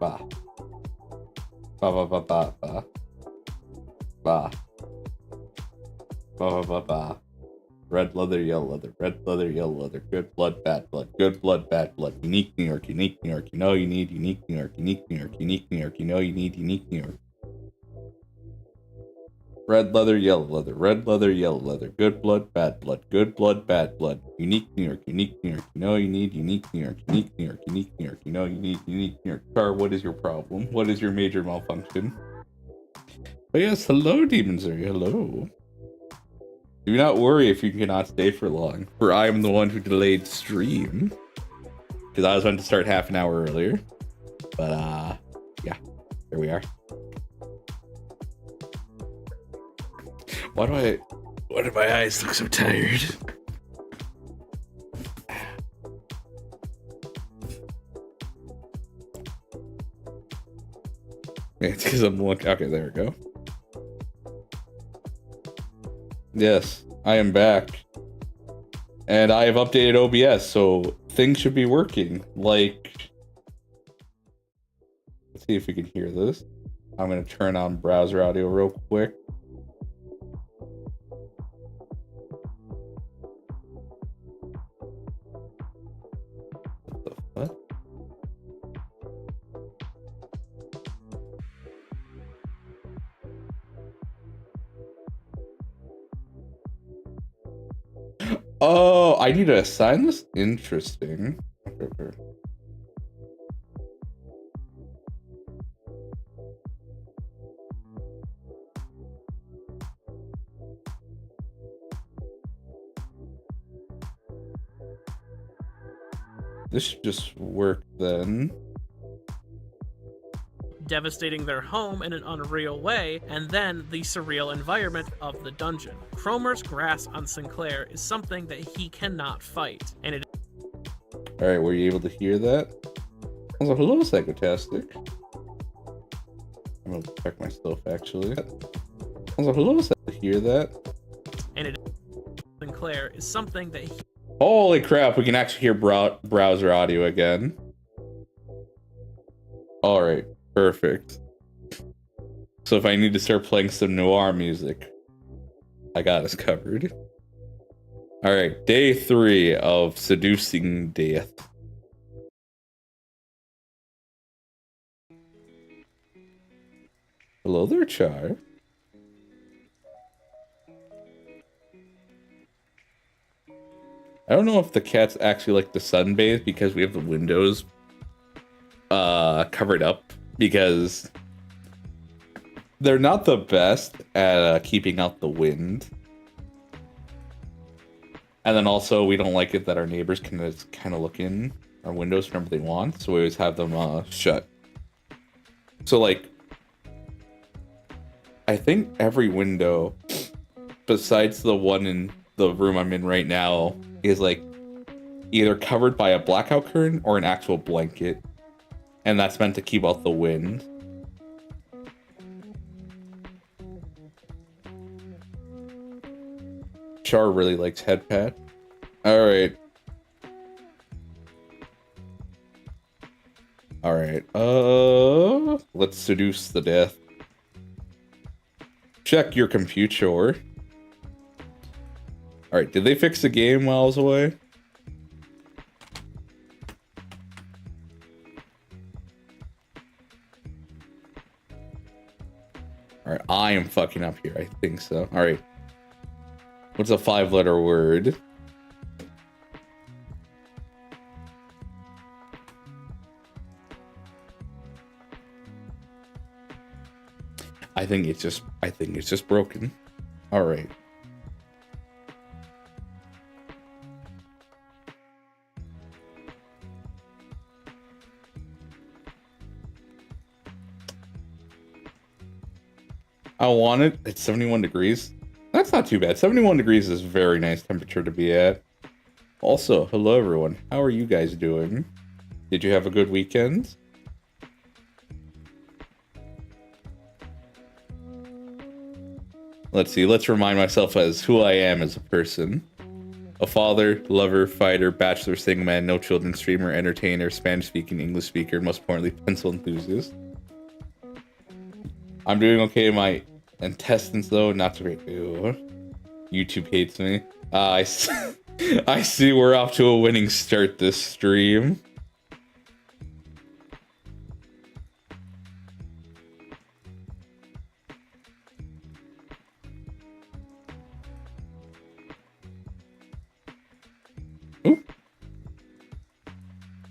Ba. Ba ba ba ba ba. Ba. Ba ba ba ba. Red leather, yellow leather, red leather, yellow leather, good blood, bad blood, good blood, bad blood, unique New York, unique New York, you know you need unique New York, unique New York, unique New York, you know you need unique New York. Red leather, yellow leather, red leather, yellow leather, good blood, bad blood, unique New York, unique New York, you know you need unique New York, unique New York, unique New York, you know you need unique New York. Car, what is your problem? What is your major malfunction? But yes, hello, Demon Zuri, hello. Do not worry if you cannot stay for long, for I am the one who delayed stream. Because I was meant to start half an hour earlier. But, yeah, here we are. Why do my eyes look so tired? It's because I'm looking. Okay, there we go. Yes, I am back. And I have updated OBS, so things should be working. Like, let's see if we can hear this. I'm going to turn on browser audio real quick. What the fuck? Oh, I need to assign this? Interesting. Okay. This should just work then. Devastating their home in an unreal way, and then the surreal environment of the dungeon. Cromer's grasp on Sinclair is something that he cannot fight, and it... Alright, were you able to hear that? I was like, hello, Psychotastic. I'm gonna check myself, actually. I was like, hello, hear that? And it... Sinclair is something that he... Holy crap, we can actually hear browser audio again. Alright. Perfect. So if I need to start playing some noir music, I got us covered. Alright, day 3 of Seducing Death. Hello there, Char. I don't know if the cats actually like to sunbathe because we have the windows covered up. Because they're not the best at keeping out the wind. And then also, we don't like it that our neighbors can just kind of look in our windows whenever they want. So we always have them shut. So, like, I think every window, besides the one in the room I'm in right now, is, like, either covered by a blackout curtain or an actual blanket. And that's meant to keep out the wind. Char really likes head pat. Alright. Alright. Let's seduce the death. Check your computer. Alright, did they fix the game while I was away? Alright, I am fucking up here. I think so. Alright. What's a 5-letter word? I think it's just broken. Alright. I want it. It's 71 degrees. That's not too bad. 71 degrees is a very nice temperature to be at. Also, hello everyone. How are you guys doing? Did you have a good weekend? Let's see. Let's remind myself as who I am as a person. A father, lover, fighter, bachelor, single man, no children, streamer, entertainer, Spanish-speaking, English speaker, most importantly, pencil enthusiast. I'm doing okay in my intestines, though. Not so great. Ew. YouTube hates me. I see we're off to a winning start this stream. Oop.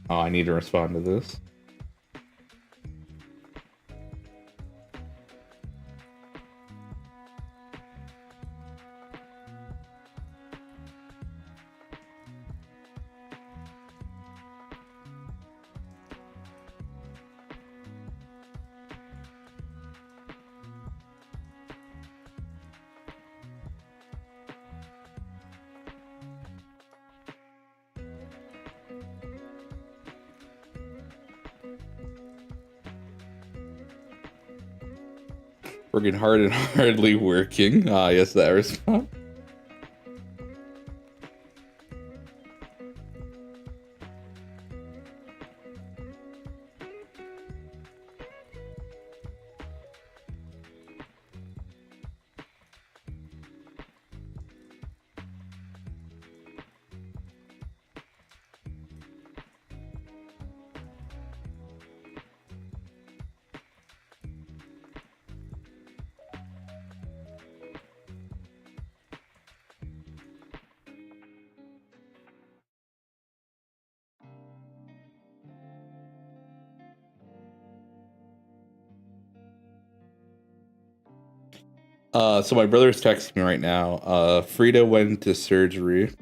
Oh, I need to respond to this. Working hard and hardly working. Ah, yes, that response. So my brother's texting me right now. Frida went to surgery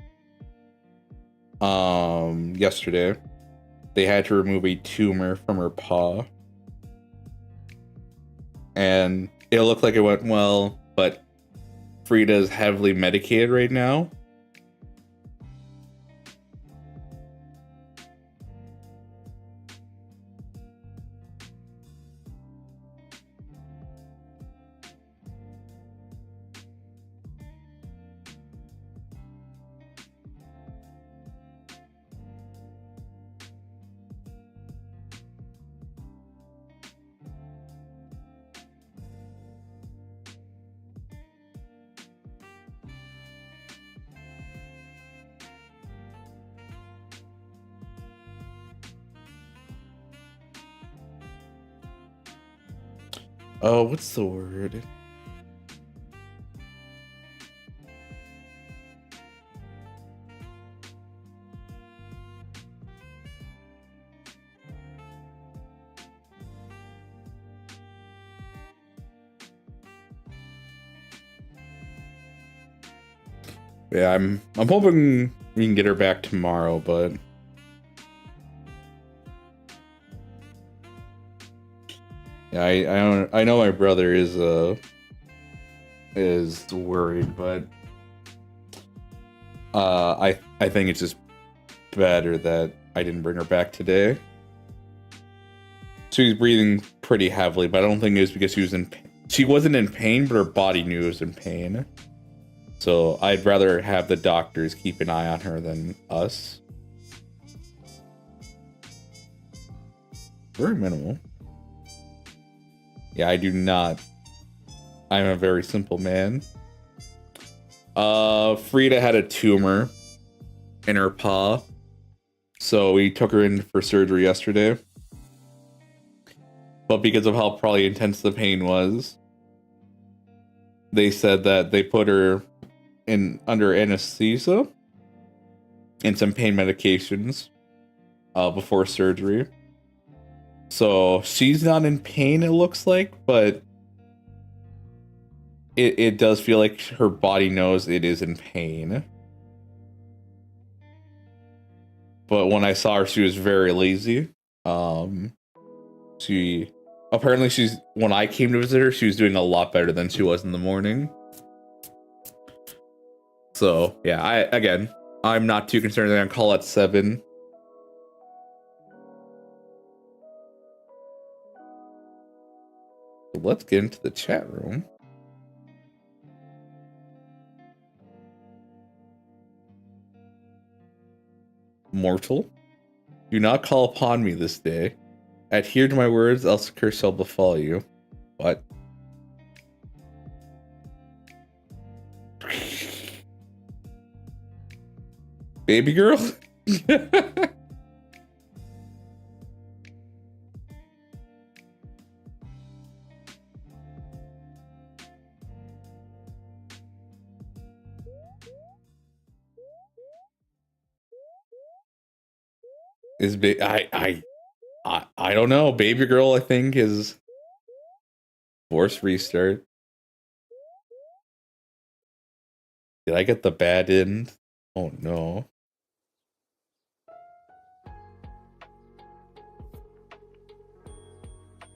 yesterday. They had to remove a tumor from her paw. And it looked like it went well, but Frida's heavily medicated right now. Oh, what's the word? Yeah, I'm hoping we can get her back tomorrow, but yeah, I know my brother is worried, but I think it's just better that I didn't bring her back today. She was breathing pretty heavily, but I don't think it was because she was in pain. She wasn't in pain, but her body knew it was in pain. So I'd rather have the doctors keep an eye on her than us. Very minimal. Yeah, I do not. I'm a very simple man. Frida had a tumor in her paw. So we took her in for surgery yesterday. But because of how probably intense the pain was, they said that they put her in under anesthesia and some pain medications before surgery. So she's not in pain, it looks like, but it does feel like her body knows it is in pain. But when I saw her, she was very lazy. When I came to visit her, she was doing a lot better than she was in the morning. So yeah, I'm not too concerned. I'm gonna call at 7. Let's get into the chat room. mortal. Do not call upon me this day. Adhere to my words, else a curse shall befall you. What? Baby girl? Is I don't know. Baby girl, I think, is force restart. Did I get the bad end? Oh no.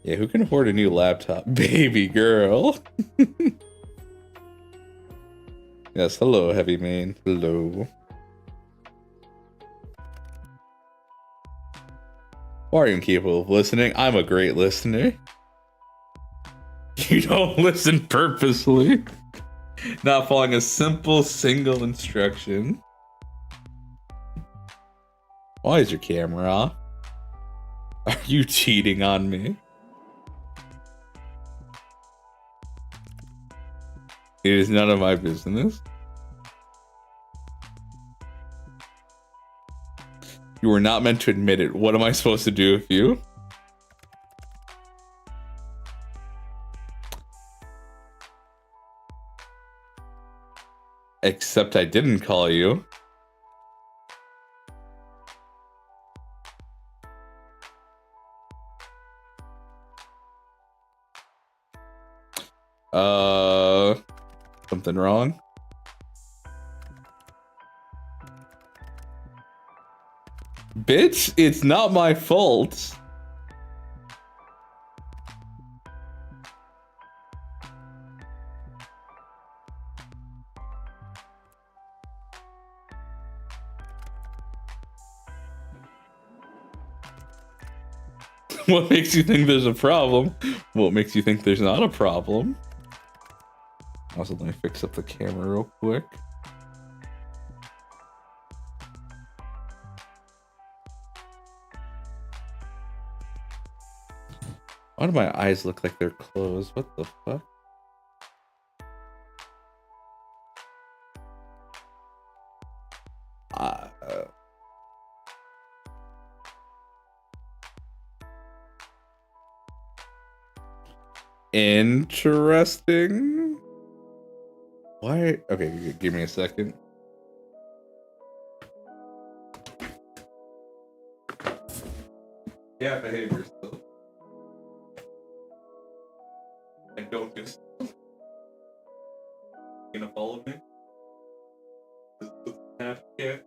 Yeah, who can afford a new laptop? Baby girl. Yes, hello, Heavy Main. Hello. Why are you incapable of listening? I'm a great listener. You don't listen purposely. Not following a simple single instruction. Why is your camera off? Are you cheating on me? It is none of my business. You were not meant to admit it. What am I supposed to do with you? Except I didn't call you. Something wrong? Bitch, it's not my fault. What makes you think there's a problem? What makes you think there's not a problem? Also, let me fix up the camera real quick. Why do my eyes look like they're closed? What the fuck? Interesting. Why? Okay, give me a second. Yeah, behave yourself. And don't just. You gonna follow me? Yeah.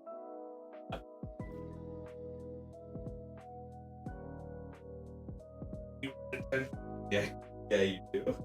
Yeah, you do.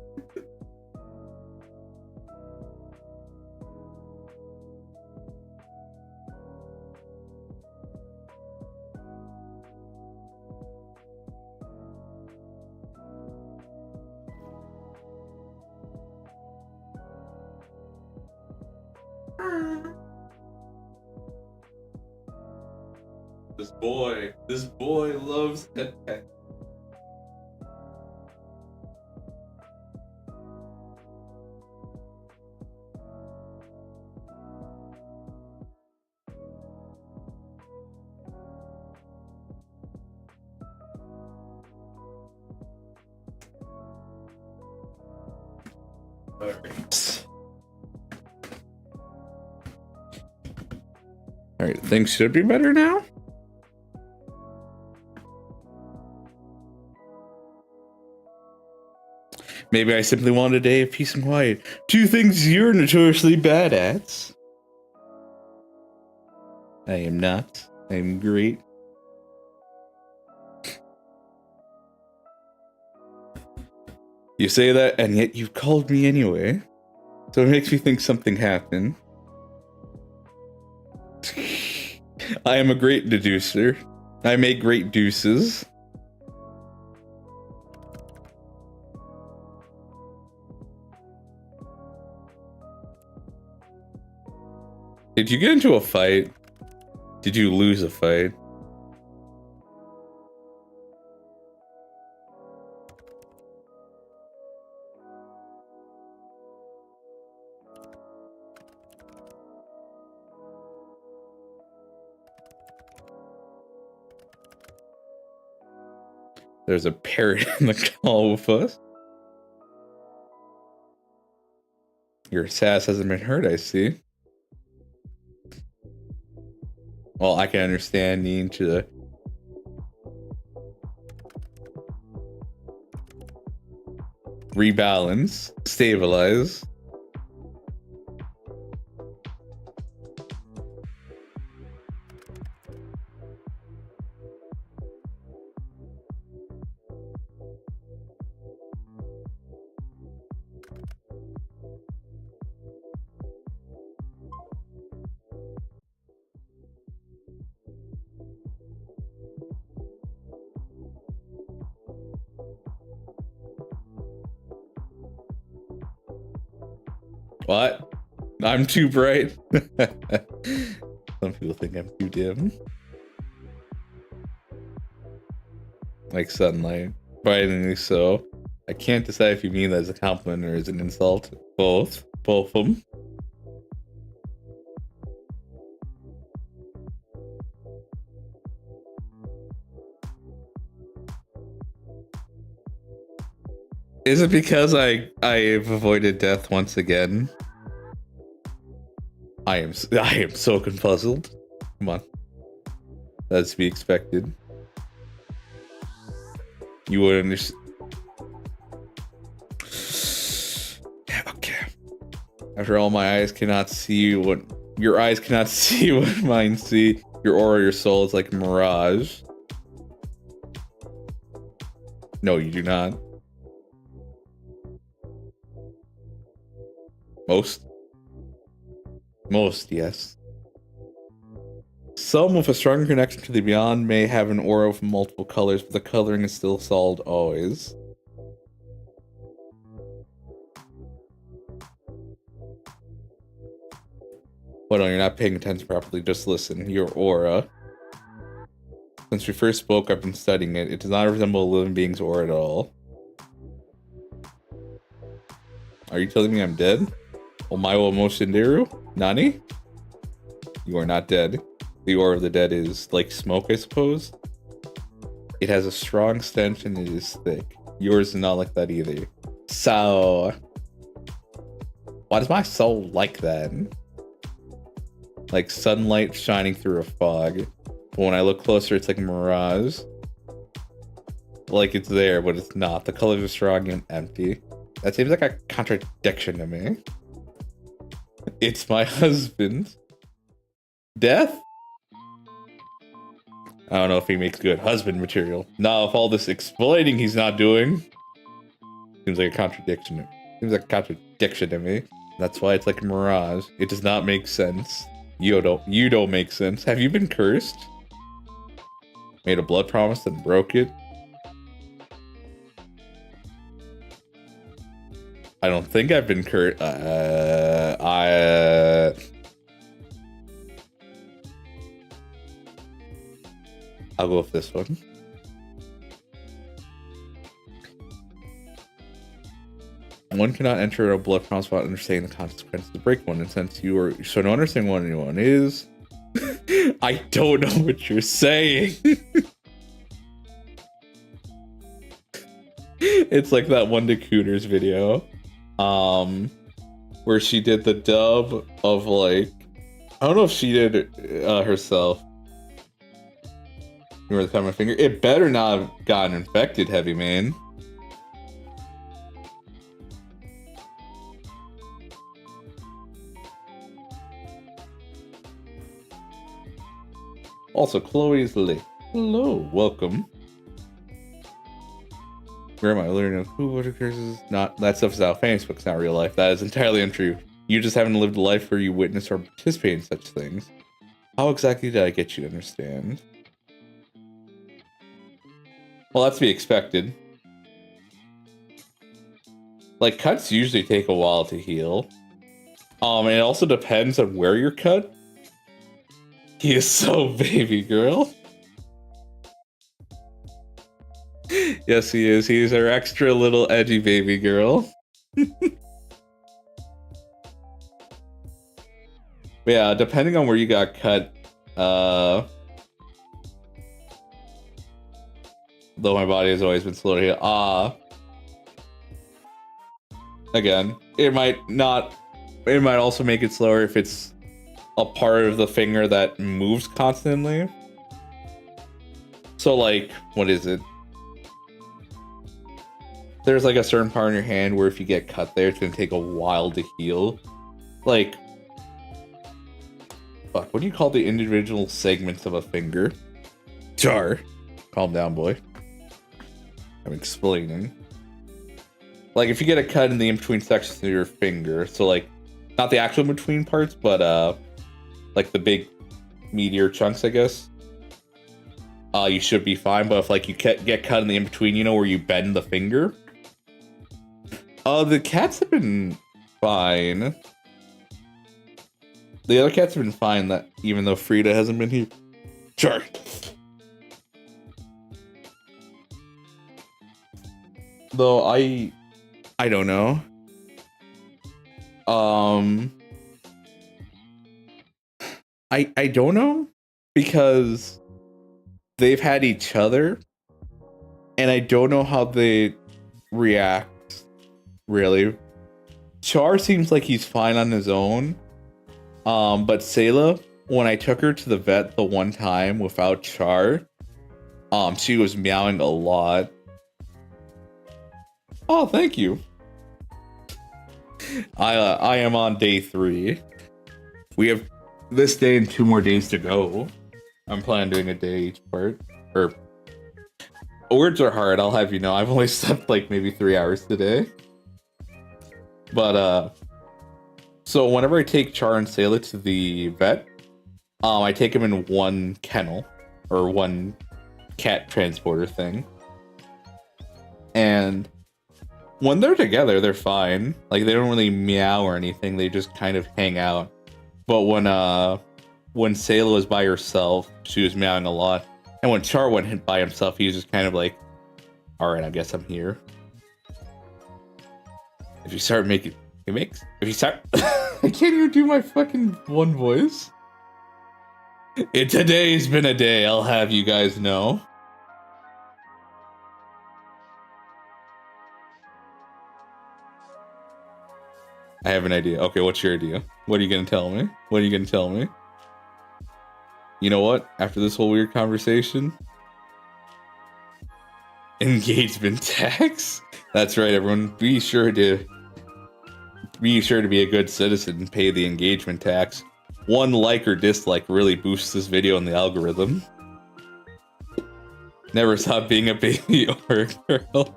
This boy loves head pet. Alright, things should be better now? Maybe I simply want a day of peace and quiet. Two things you're notoriously bad at. I am not. I am great. You say that, and yet you've called me anyway. So it makes me think something happened. I am a great deducer. I make great deuces. Did you get into a fight? Did you lose a fight? There's a parrot in the call with us. Your sass hasn't been hurt, I see. Well, I can understand needing to rebalance, stabilize. What? I'm too bright? Some people think I'm too dim. Like sunlight. Frighteningly so. I can't decide if you mean that as a compliment or as an insult. Both. Both of them. Is it because I've avoided death once again? I am so confuzzled. Come on. That's to be expected. You would understand. Okay. After all, my eyes cannot see what your eyes cannot see what mine see. Your aura, your soul is like a mirage. No, you do not. Most, yes. Some with a stronger connection to the beyond may have an aura of multiple colors, but the coloring is still solid always. Hold on, you're not paying attention properly, just listen. Your aura. Since we first spoke, I've been studying it. It does not resemble a living being's aura at all. Are you telling me I'm dead? Omae wa Moshinderu? Nani? You are not dead. The aura of the dead is like smoke, I suppose. It has a strong stench and it is thick. Yours is not like that either. So, why does my soul like that? Like sunlight shining through a fog. But when I look closer, it's like a mirage. Like it's there, but it's not. The colors are strong and empty. That seems like a contradiction to me. It's my husband. Death? I don't know if he makes good husband material. Now, if all this explaining he's not doing, seems like a contradiction. Seems like a contradiction to me. That's why it's like a mirage. It does not make sense. You don't make sense. Have you been cursed? Made a blood promise and broke it? I don't think I've been cursed. I'll go with this one. One cannot enter a blood promise without understanding the consequences to break one, and since you are so no understanding what anyone is, I don't know what you're saying. It's like that one Decooters video, where she did the dub of like, I don't know if she did it herself. You were the cut of my finger. It better not have gotten infected, heavy man. Also, Chloe's late. Hello, welcome. Where am I learning who what occurs is not that stuff is out of Facebook, it's not real life. That is entirely untrue. You just haven't lived a life where you witness or participate in such things. How exactly did I get you to understand? Well, that's to be expected. Like, cuts usually take a while to heal. And it also depends on where you're cut. He is so baby girl. Yes, he is. He is our extra little edgy baby girl. Yeah, depending on where you got cut, though my body has always been slow to heal. Again, it might also make it slower if it's a part of the finger that moves constantly. So like, what is it? There's like a certain part in your hand where if you get cut there, it's gonna take a while to heal. Like, fuck, what do you call the individual segments of a finger? Char. Calm down, boy. I'm explaining. Like, if you get a cut in the in-between sections of your finger, so like, not the actual in-between parts, but like the big meteor chunks, I guess. You should be fine, but if like you get cut in the in-between, you know, where you bend the finger? The cats have been fine. The other cats have been fine, that even though Frida hasn't been here. Sure. Though I don't know. I don't know because they've had each other and I don't know how they react. Really, Char seems like he's fine on his own. But Sayla, when I took her to the vet the one time without Char, she was meowing a lot. Oh, thank you. I am on day 3. We have this day and 2 more days to go. I'm planning on doing a day each part. Or words are hard, I'll have you know. I've only slept like maybe 3 hours today. But so whenever I take Char and Sayla to the vet, I take them in one kennel or one cat transporter thing. And when they're together, they're fine. Like, they don't really meow or anything. They just kind of hang out. But when Sayla was by herself, she was meowing a lot. And when Char went by himself, he was just kind of like, all right, I guess I'm here. If you start making, if you start, I can't even do my fucking one voice. Today's been a day, I'll have you guys know. I have an idea. Okay, what's your idea? What are you gonna tell me? What are you gonna tell me? You know what? After this whole weird conversation, engagement tax. That's right, everyone. Be sure to be a good citizen and pay the engagement tax. 1 like or dislike really boosts this video in the algorithm. Never stop being a baby or a girl.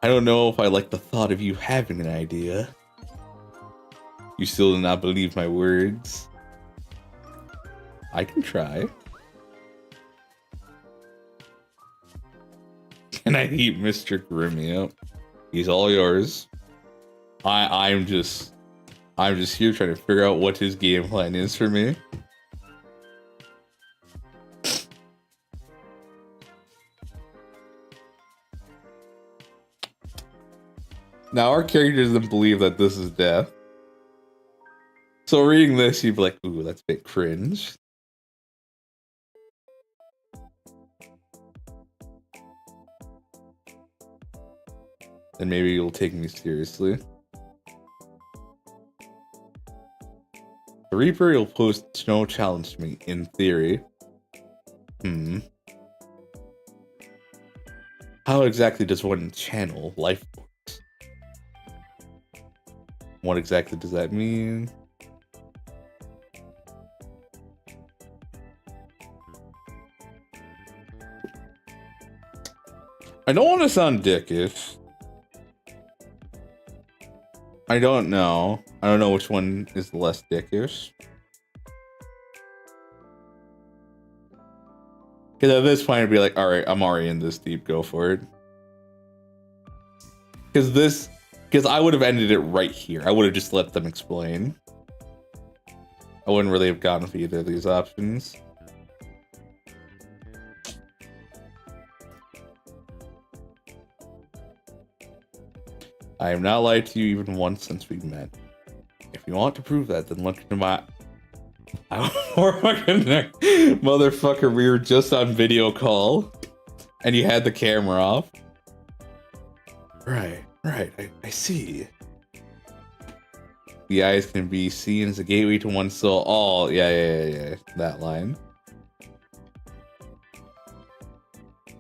I don't know if I like the thought of you having an idea. You still do not believe my words. I can try. Can I eat Mr. Grimmie? He's all yours. I'm just here trying to figure out what his game plan is for me. Now our character doesn't believe that this is death. So reading this, you'd be like, ooh, that's a bit cringe. And maybe you'll take me seriously. The Reaper will post no challenge to me, in theory. How exactly does one channel life force? What exactly does that mean? I don't want to sound dickish. I don't know. I don't know which one is less dickish. Because at this point, I'd be like, alright, I'm already in this deep, go for it. Because I would have ended it right here. I would have just let them explain. I wouldn't really have gone with either of these options. I have not lied to you even once since we met. If you want to prove that, then look into my... Motherfucker, we were just on video call. And you had the camera off. Right, I see. The eyes can be seen as a gateway to one's soul. Oh, yeah, that line.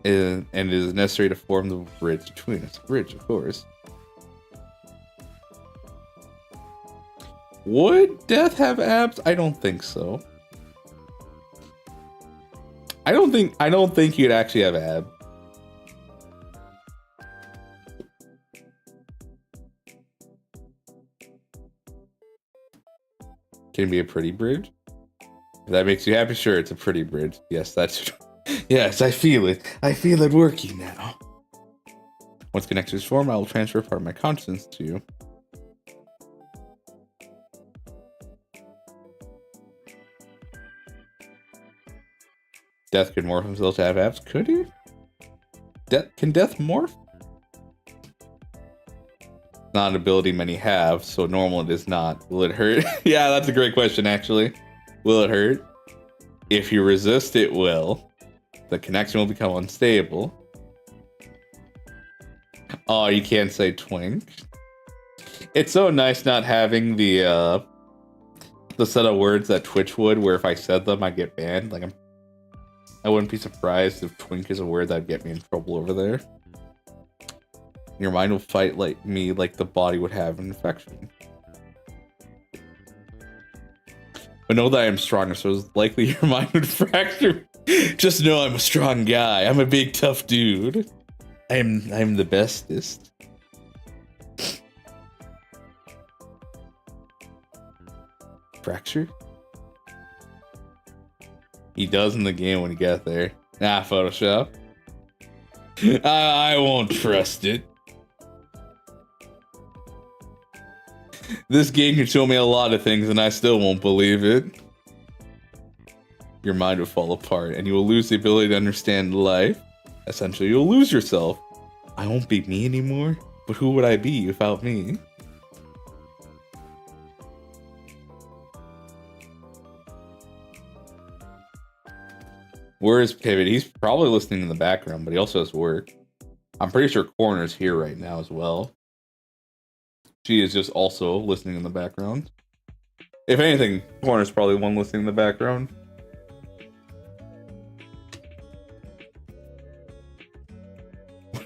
And it is necessary to form the bridge between us. Bridge, of course. Would Death have abs? I don't think so. I don't think he'd actually have abs. Can it be a pretty bridge? If that makes you happy, sure, it's a pretty bridge. Yes, that's... Yes, I feel it. I feel it working now. Once connected is formed, I will transfer part of my conscience to you. Death could morph himself to have abs. Could he? Can Death morph? Not an ability many have, so normal it is not. Will it hurt? Yeah, that's a great question, actually. Will it hurt? If you resist, it will. The connection will become unstable. Oh, you can't say twink. It's so nice not having the set of words that Twitch would, where if I said them, I'd get banned. Like, I wouldn't be surprised if twink is a word that'd get me in trouble over there. Your mind will fight like me, like the body would have an infection. But know that I am stronger, so it's likely your mind would fracture. Just know I'm a strong guy. I'm a big tough dude. I'm the bestest. Fracture? He does in the game when you get there. Nah, Photoshop. I won't trust it. This game can show me a lot of things and I still won't believe it. Your mind will fall apart and you will lose the ability to understand life. Essentially, you'll lose yourself. I won't be me anymore, but who would I be without me? Where is Pivot? He's probably listening in the background, but he also has work. I'm pretty sure Corner's here right now as well. She is just also listening in the background. If anything, Corner's probably the one listening in the background.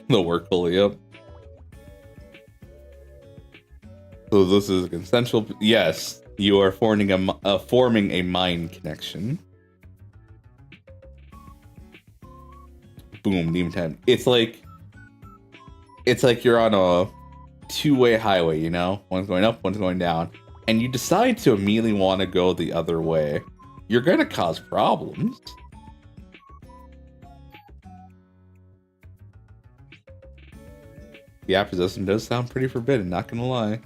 The work fully up. So this is a consensual. Yes, you are forming a mind connection. Boom, demon time. It's like you're on a two-way highway, you know? One's going up, one's going down. And you decide to immediately want to go the other way. You're gonna cause problems. The opposition does sound pretty forbidden, not gonna lie.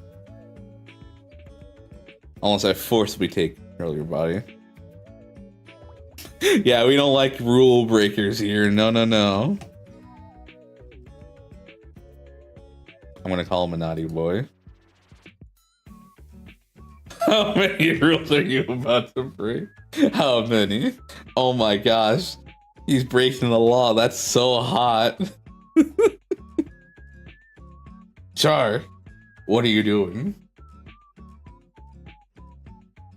Unless I forcibly take control of your body. Yeah, we don't like rule breakers here. No, no, no. I'm gonna call him a naughty boy. How many rules are you about to break? How many? Oh my gosh. He's breaking the law. That's so hot. Char, what are you doing?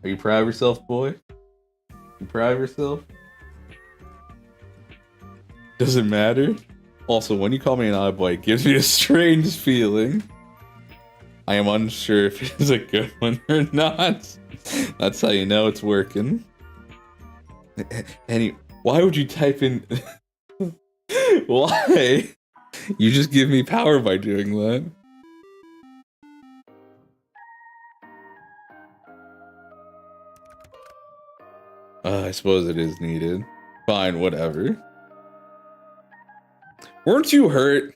Are you proud of yourself, boy? You proud of yourself? Does it matter? Also, when you call me an odd boy, it gives me a strange feeling. I am unsure if it is a good one or not. That's how you know it's working. Why would you type in... Why? You just give me power by doing that. I suppose it is needed. Fine, whatever. Weren't you hurt?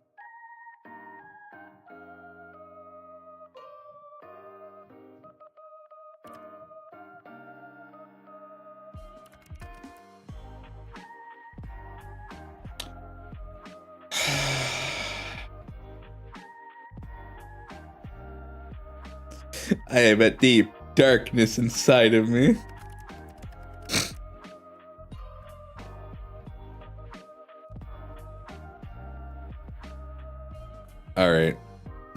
I have a deep darkness inside of me. Alright.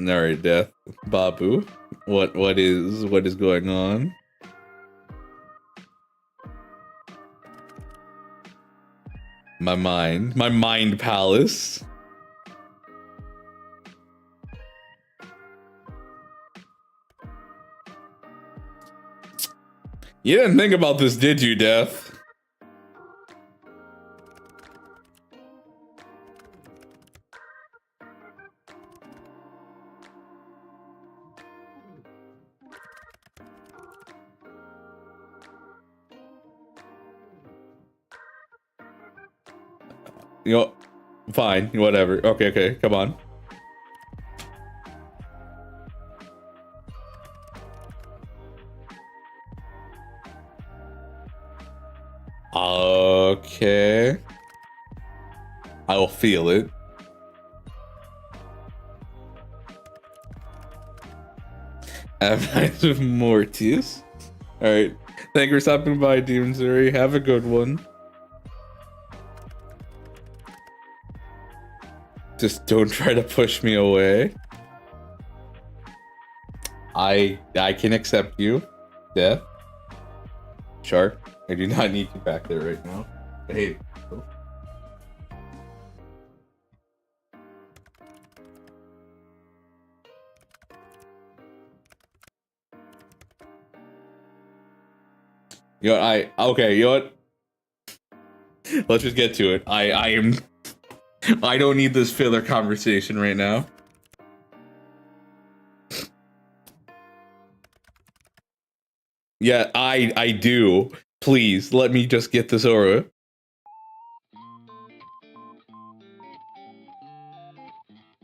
Alright, Death. Babu. What is going on? My mind palace. You didn't think about this, did you, Death? You know, fine, whatever. Okay, come on. Okay. I will feel it. Advertise with Mortius. Alright. Thank you for stopping by, Demon Zuri. Have a good one. Just don't try to push me away. I can accept you. Death. Shark. I do not need you back there right now. Hey. You know, okay, you know what? Let's just get to it. I don't need this filler conversation right now. Yeah, I do. Please, let me just get this over.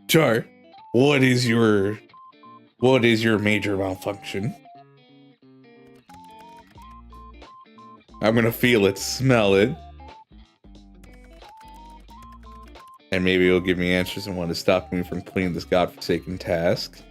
Char, what is your major malfunction? I'm gonna feel it, smell it. And maybe it'll give me answers and want to stop me from completing this godforsaken task.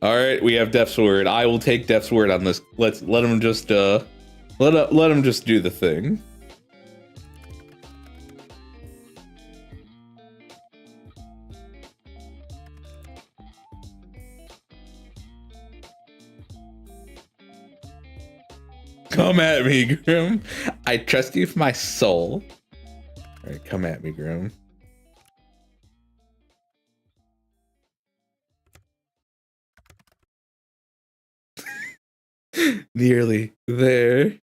All right, we have Death's word. I will take Death's word on this. Let him just let him just do the thing. Come at me, Grim. I trust you with my soul. All right, come at me, Grim. Nearly there.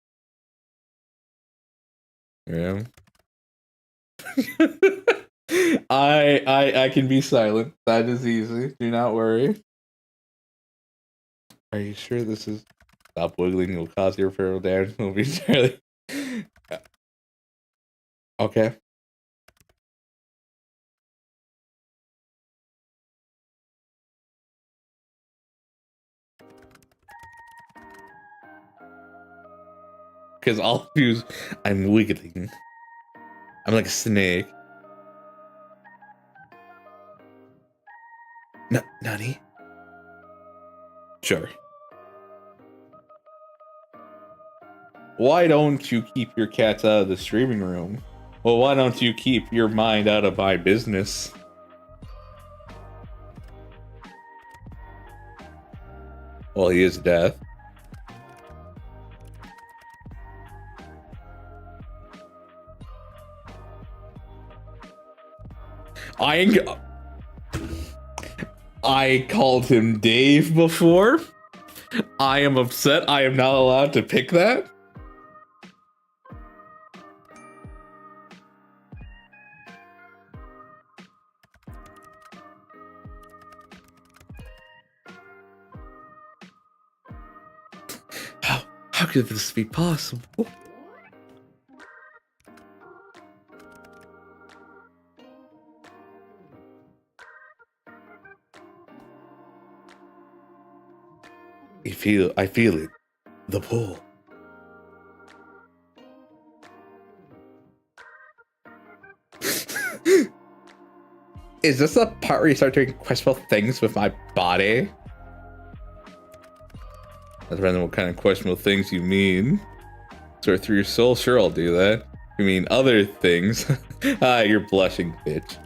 Grim. I can be silent. That is easy. Do not worry. Are you sure this is... Stop wiggling, it will cause irreparable damage. It will be entirely... Okay. Because I'll use... I'm wiggling. I'm like a snake. Nani? Sure. Why don't you keep your cats out of the streaming room? Well, why don't you keep your mind out of my business? Well, he is death. I called him Dave before. I am upset I am not allowed to pick that. How could this be possible? I feel it. The pull. Is this the part where you start doing questionable things with my body? That depends on what kind of questionable things you mean. Sort through your soul? Sure, I'll do that. You mean other things? Ah, you're blushing, bitch.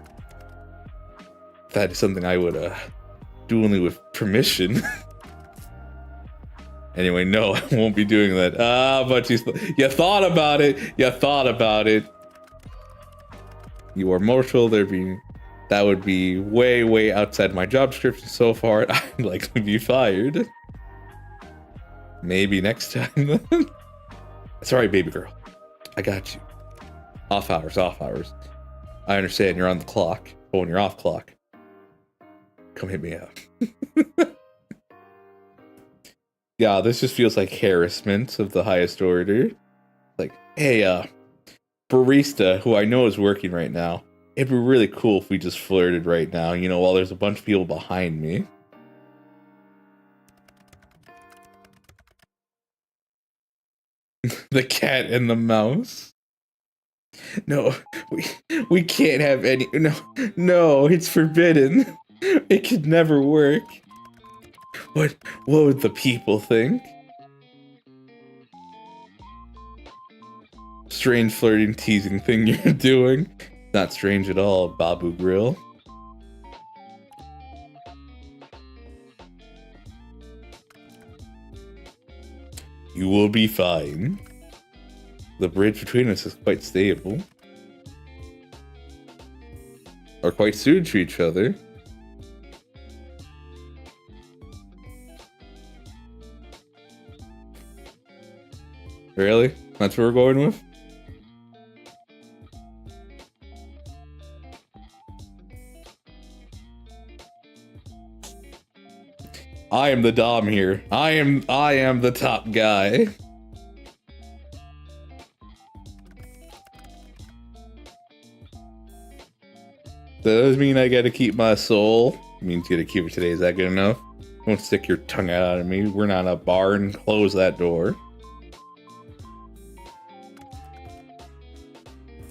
That is something I would do only with permission. Anyway, no, I won't be doing that. Ah, but you thought about it. You thought about it. You are mortal. That would be way, way outside my job description so far. I'd like to be fired. Maybe next time. Sorry, baby girl. I got you. Off hours, off hours. I understand you're on the clock, but when you're off clock, come hit me up. Yeah, this just feels like harassment of the highest order. Like, hey, barista, who I know is working right now, it'd be really cool if we just flirted right now, you know, while there's a bunch of people behind me. The cat and the mouse. No, we can't have any. No, it's forbidden. It could never work. What would the people think? Strange flirting, teasing thing you're doing. Not strange at all, Babu Grill. You will be fine. The bridge between us is quite stable. Or quite suited to each other. Really? That's what we're going with? I am the dom here. I am the top guy. Does mean I gotta keep my soul. It means you gotta keep it today. Is that good enough? Don't stick your tongue out at me. We're not a bar and close that door.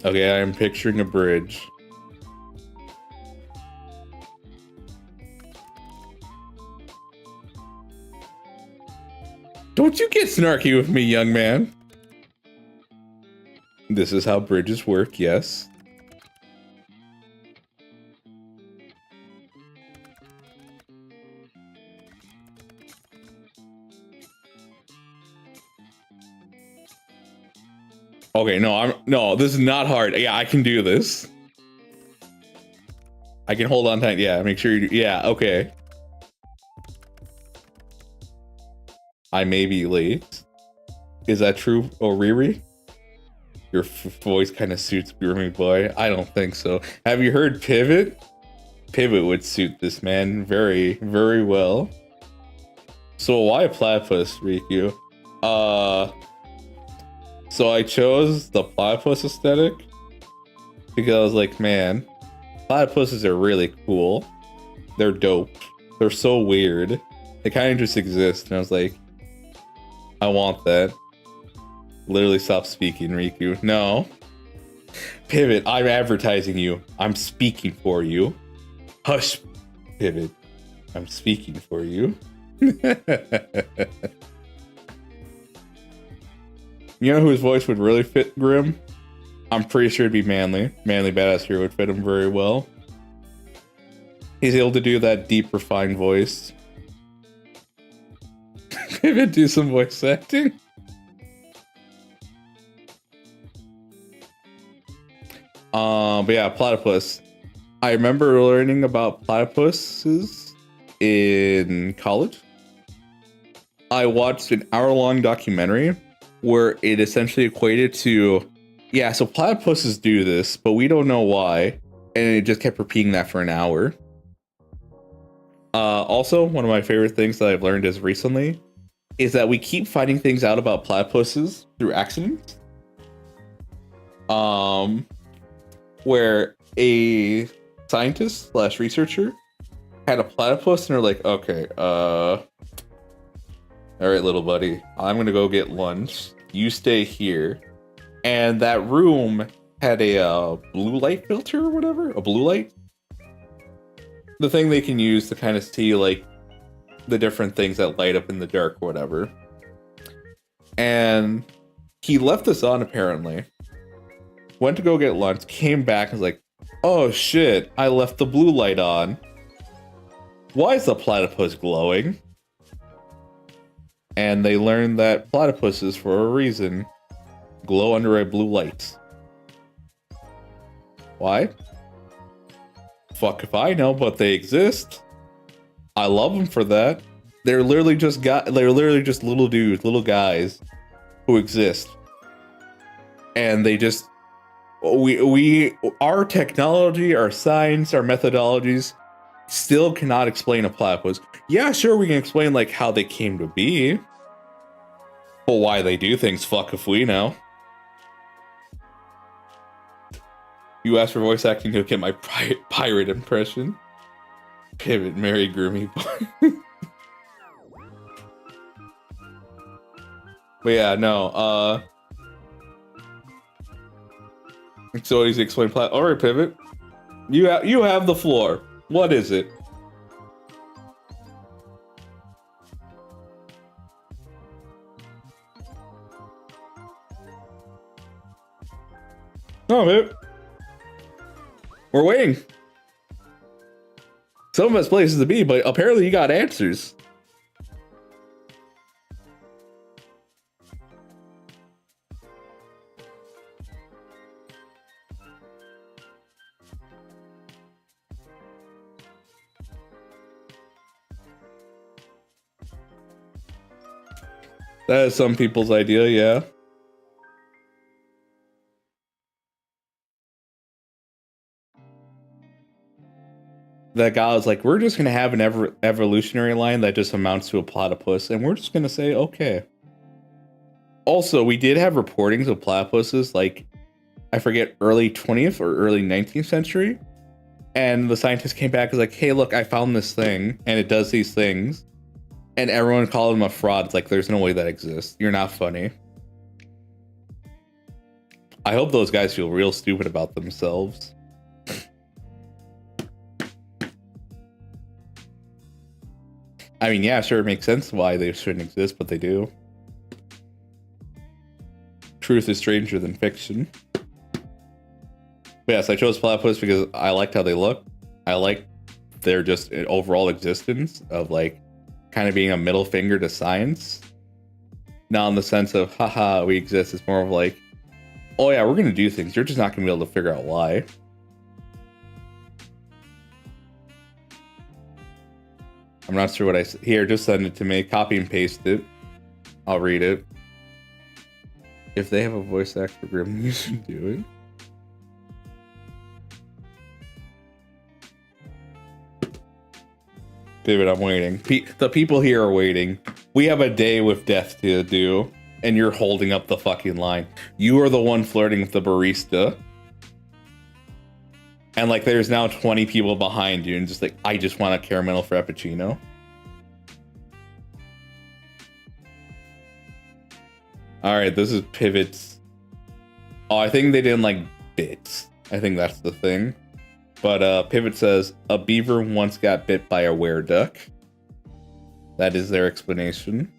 Okay, I am picturing a bridge. Don't you get snarky with me, young man. This is how bridges work, yes. Okay, no, this is not hard. Yeah, I can do this. I can hold on tight. Yeah, make sure you do. Yeah, okay. I may be late. Is that true, Oriri? Your voice kind of suits Grooming Boy. I don't think so. Have you heard Pivot? Pivot would suit this man very, very well. So why platypus, Rikku? So I chose the platypus aesthetic because I was like, man, platypuses are really cool. They're dope. They're so weird. They kind of just exist. And I was like, I want that. Literally stop speaking, Rikku. No. Pivot, I'm advertising you. I'm speaking for you. Hush, Pivot. I'm speaking for you. You know whose voice would really fit Grim? I'm pretty sure it'd be Manly. Manly Badass Hero would fit him very well. He's able to do that deep, refined voice. Maybe do some voice acting. But yeah, platypus. I remember learning about platypuses in college. I watched an hour-long documentary where it essentially equated to, yeah, so platypuses do this, but we don't know why. And it just kept repeating that for an hour. Also, one of my favorite things that I've learned as recently is that we keep finding things out about platypuses through accidents. Where a scientist / researcher had a platypus and they're like, okay, all right, little buddy, I'm gonna go get lunch. You stay here. And that room had a blue light filter or whatever, a blue light. the thing they can use to kind of see like the different things that light up in the dark or whatever. And he left this on apparently. Went to go get lunch, came back and was like, oh shit, I left the blue light on. Why is the platypus glowing? And they learned that platypuses, for a reason, glow under a blue light. Why? Fuck if I know, but they exist. I love them for that. They're literally just little dudes, little guys who exist. And they just our technology, our science, our methodologies still cannot explain a platypus. Yeah, sure, we can explain like how they came to be. But why they do things, fuck if we know. You asked for voice acting to get my pirate impression. Pivot, Mary Groomy Boy. But yeah, no, so easy to explain alright, Pivot. You have the floor. What is it? Oh, Pivot. We're waiting. Some of us places to be, but apparently you got answers. That is some people's idea, yeah. That guy was like, we're just going to have an evolutionary line that just amounts to a platypus, and we're just going to say, okay. Also, we did have reportings of platypuses, like, I forget, early 20th or early 19th century. And the scientists came back and was like, hey, look, I found this thing, and it does these things. And everyone called him a fraud. It's like, there's no way that exists. You're not funny. I hope those guys feel real stupid about themselves. I mean, yeah, sure, it makes sense why they shouldn't exist, but they do. Truth is stranger than fiction. But yes, I chose platypus because I liked how they look. I like their just overall existence of like kind of being a middle finger to science. Not in the sense of, haha, we exist. It's more of like, oh yeah, we're going to do things. You're just not going to be able to figure out why. I'm not sure what I said. Here, just send it to me. Copy and paste it. I'll read it. If they have a voice actor, Grim, you should do it. David, I'm waiting. The people here are waiting. We have a day with death to do, and you're holding up the fucking line. You are the one flirting with the barista. And like, there's now 20 people behind you, and just like, I just want a caramel frappuccino. All right, this is Pivot's. Oh, I think they didn't like bits. I think that's the thing. But Pivot says, a beaver once got bit by a wereduck. That is their explanation.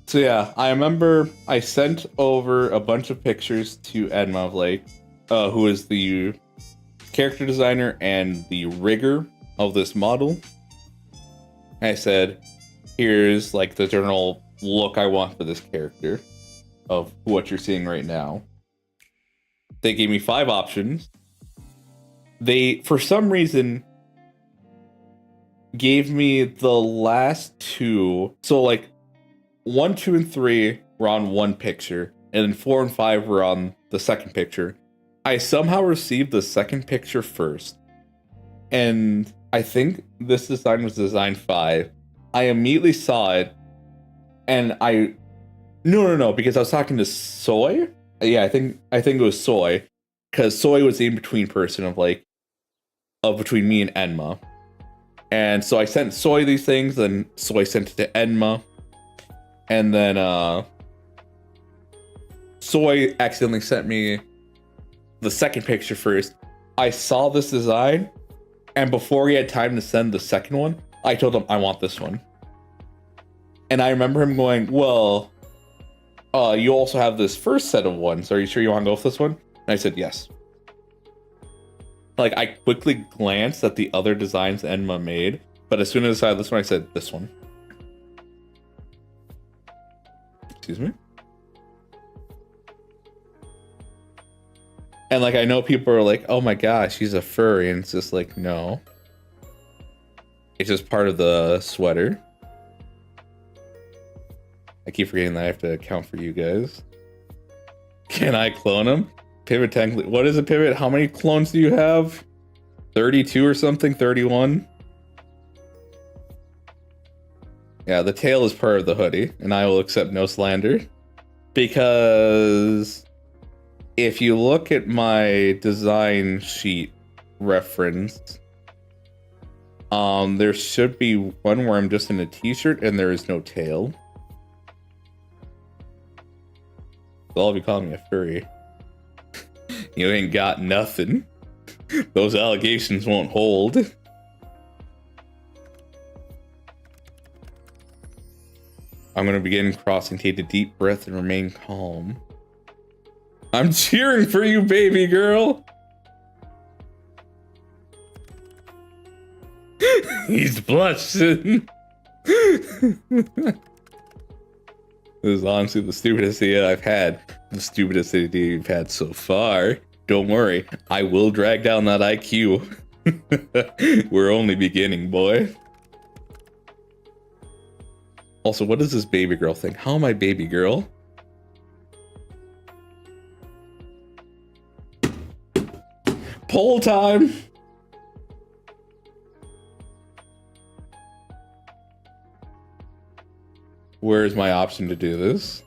So yeah, I remember I sent over a bunch of pictures to Edma of like, who is the character designer and the rigger of this model. I said, here's like the general look I want for this character of what you're seeing right now. They gave me 5 options. They, for some reason, gave me the last 2. So like 1, 2, and 3 were on one picture, and then 4 and 5 were on the second picture. I somehow received the second picture first, and I think this design was design 5. I immediately saw it, and no, because I was talking to Soy. Yeah, I think it was Soy, because Soy was the in-between person of between me and Enma. And so I sent Soy these things, then Soy sent it to Enma. And then Soy accidentally sent me the second picture first. I saw this design, and before he had time to send the second one, I told him I want this one. And I remember him going, well, you also have this first set of ones. Are you sure you want to go with this one? And I said, yes. Like, I quickly glanced at the other designs Enma made, but as soon as I saw this one, I said, this one. Excuse me? And, like, I know people are like, oh my gosh, he's a furry. And it's just like, no. It's just part of the sweater. I keep forgetting that I have to account for you guys. Can I clone him? Pivot technically. What is a Pivot? How many clones do you have? 32 or something? 31? Yeah, the tail is part of the hoodie, and I will accept no slander. Because if you look at my design sheet reference, there should be one where I'm just in a t-shirt and there is no tail. All of you call me a furry. You ain't got nothing. Those allegations won't hold. I'm gonna begin crossing. Take a deep breath and remain calm. I'm cheering for you, baby girl. He's blushing. This is honestly the stupidest idea I've had. The stupidest idea you've had so far. Don't worry, I will drag down that IQ. We're only beginning, boy. Also, what is this baby girl thing? How am I baby girl? Poll time! Where's my option to do this?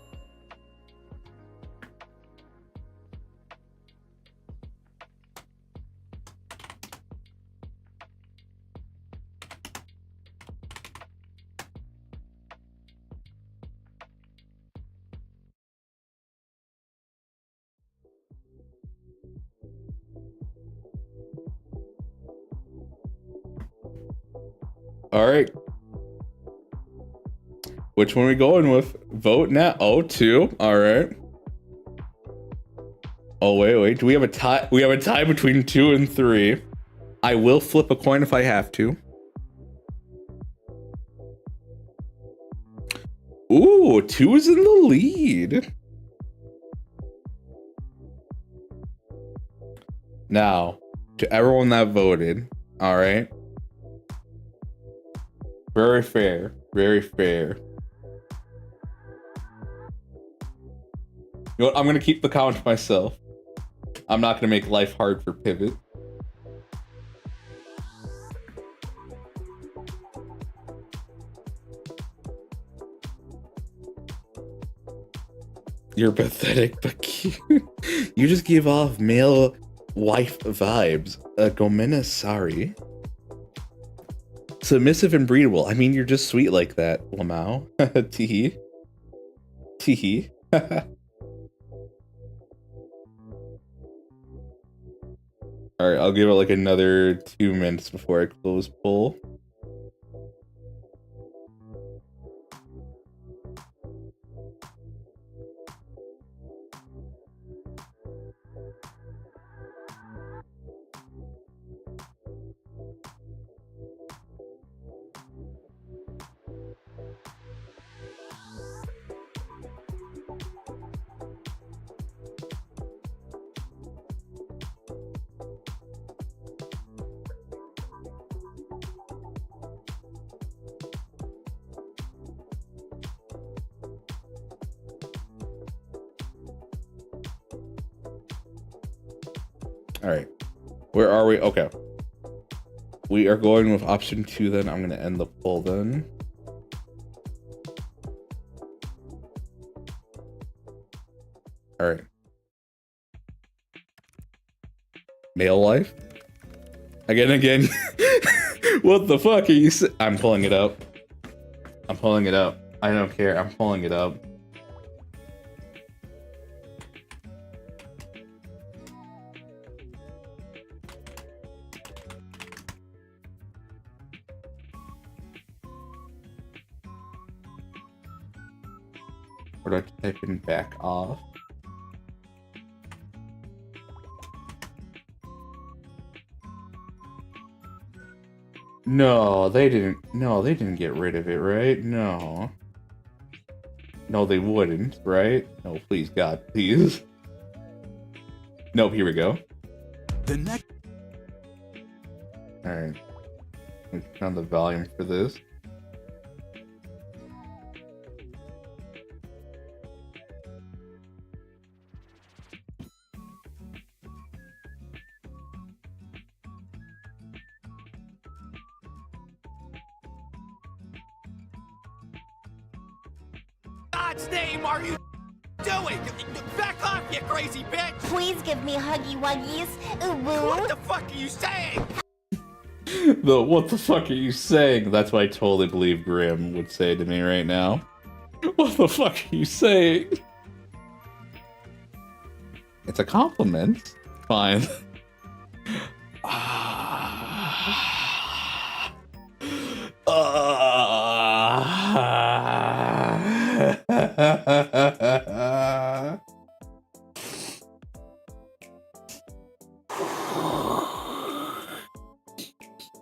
All right. Which one are we going with? Vote now. Oh, 2. All right. Oh, wait. Do we have a tie? We have a tie between 2 and 3. I will flip a coin if I have to. Ooh, 2 is in the lead. Now, to everyone that voted, all right. Very fair. Very fair. You know what? I'm going to keep the count to myself. I'm not going to make life hard for Pivot. You're pathetic, but cute. You just give off male wife vibes. Gomena, sorry. Submissive and breedable. I mean, you're just sweet like that, Lamau. Teehee. Teehee. Alright, I'll give it like another 2 minutes before I close poll. All right, where are we? Okay, we are going with option 2 then. I'm gonna end the poll then. All right, male life again. What the fuck are you I'm pulling it up. I'm pulling it up. I don't care. I'm pulling it up. prototyping back off. No, they didn't. No, they didn't get rid of it, right? No. No, they wouldn't, right? No, please, God, please. Nope, here we go. The next. Alright. Let's turn on the volume for this. God's name are you doing? Back off, you crazy bitch! Please give me huggy wuggies. Ooh What woo. the fuck are you saying? What the fuck are you saying? That's what I totally believe Grim would say to me right now. What the fuck are you saying? It's a compliment. Fine.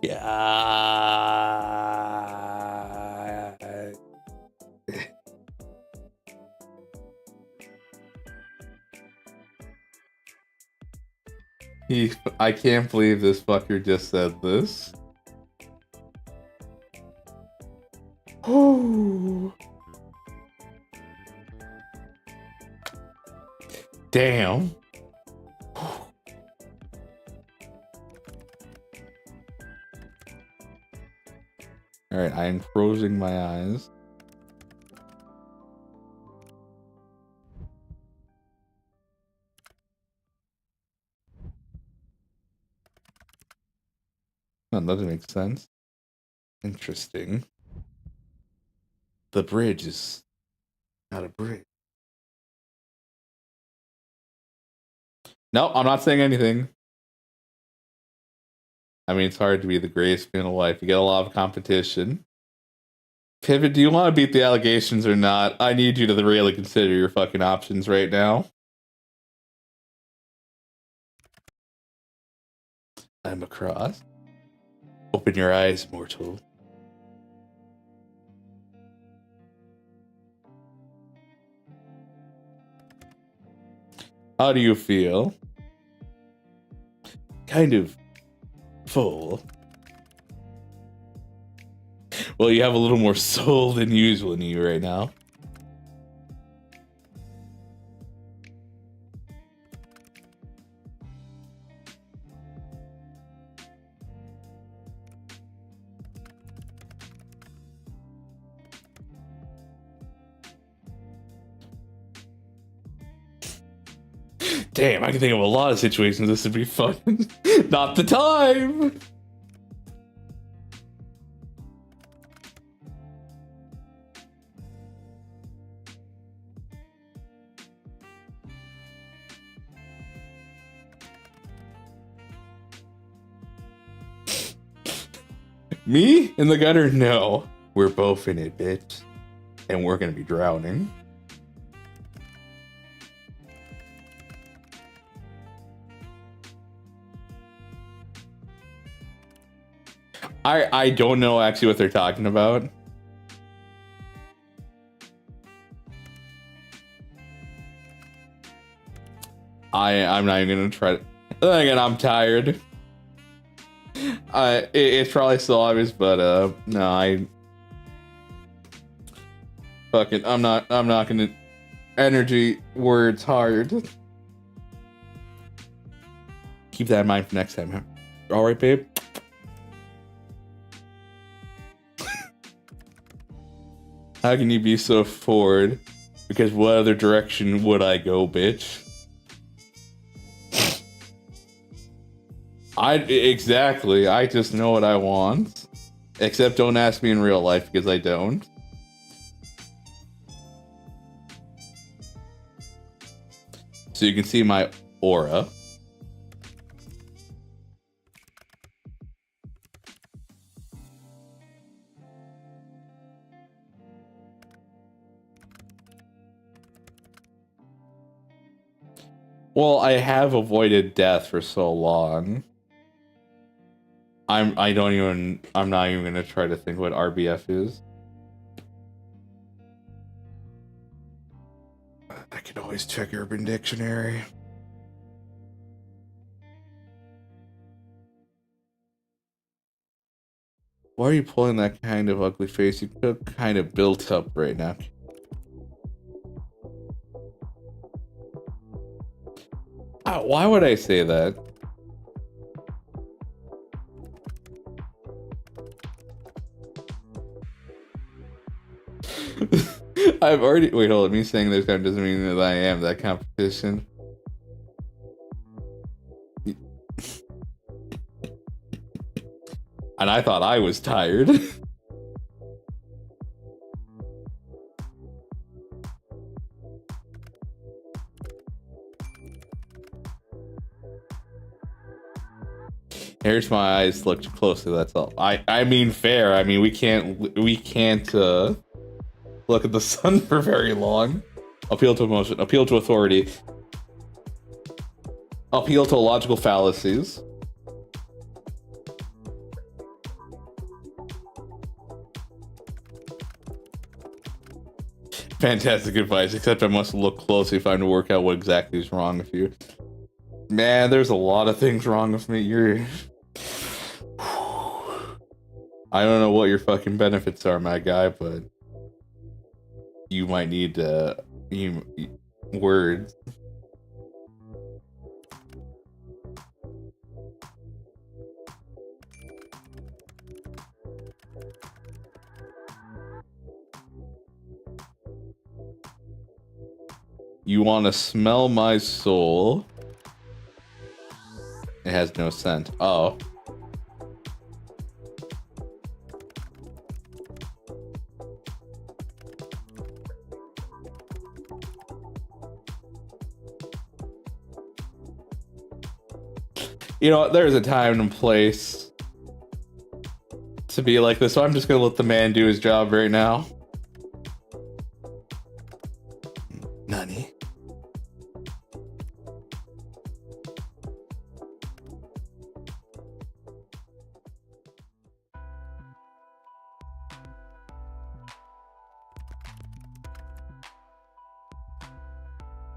Yeah. I can't believe this fucker just said this. Damn. Alright, I am closing my eyes. Oh, that doesn't make sense. Interesting. The bridge is not a bridge. No, I'm not saying anything. I mean, it's hard to be the greatest man alive. You get a lot of competition. Pivot, do you want to beat the allegations or not? I need you to really consider your fucking options right now. I'm across. Open your eyes, mortal. How do you feel? Kind of full. Well, you have a little more soul than usual in you right now. Damn, I can think of a lot of situations this would be fun. Not the time! Me? In the gutter? No. We're both in it, bitch. And we're gonna be drowning. I don't know actually what they're talking about. I'm not even gonna try to. Then again, I'm tired. It's probably so obvious, but no, I'm not gonna. Energy words hard. Keep that in mind for next time. Huh? All right, babe. How can you be so forward? Because what other direction would I go, bitch? Exactly. I just know what I want. Except don't ask me in real life because I don't. So you can see my aura. Well, I have avoided death for so long. I'm not even gonna try to think what RBF is. I can always check Urban Dictionary. Why are you pulling that kind of ugly face? You look kind of built up right now. Why would I say that? I've already wait, hold on. Me saying this kind of doesn't mean that I am that competition. And I thought I was tired. Here's my eyes. Look closely. That's all. I mean fair. I mean we can't look at the sun for very long. Appeal to emotion. Appeal to authority. Appeal to logical fallacies. Fantastic advice, except I must look closely if I'm to work out what exactly is wrong with you. Man, there's a lot of things wrong with me. I don't know what your fucking benefits are, my guy, but you might need words. You want to smell my soul? It has no scent. Oh. You know, there's a time and place to be like this, so I'm just gonna let the man do his job right now. Nani?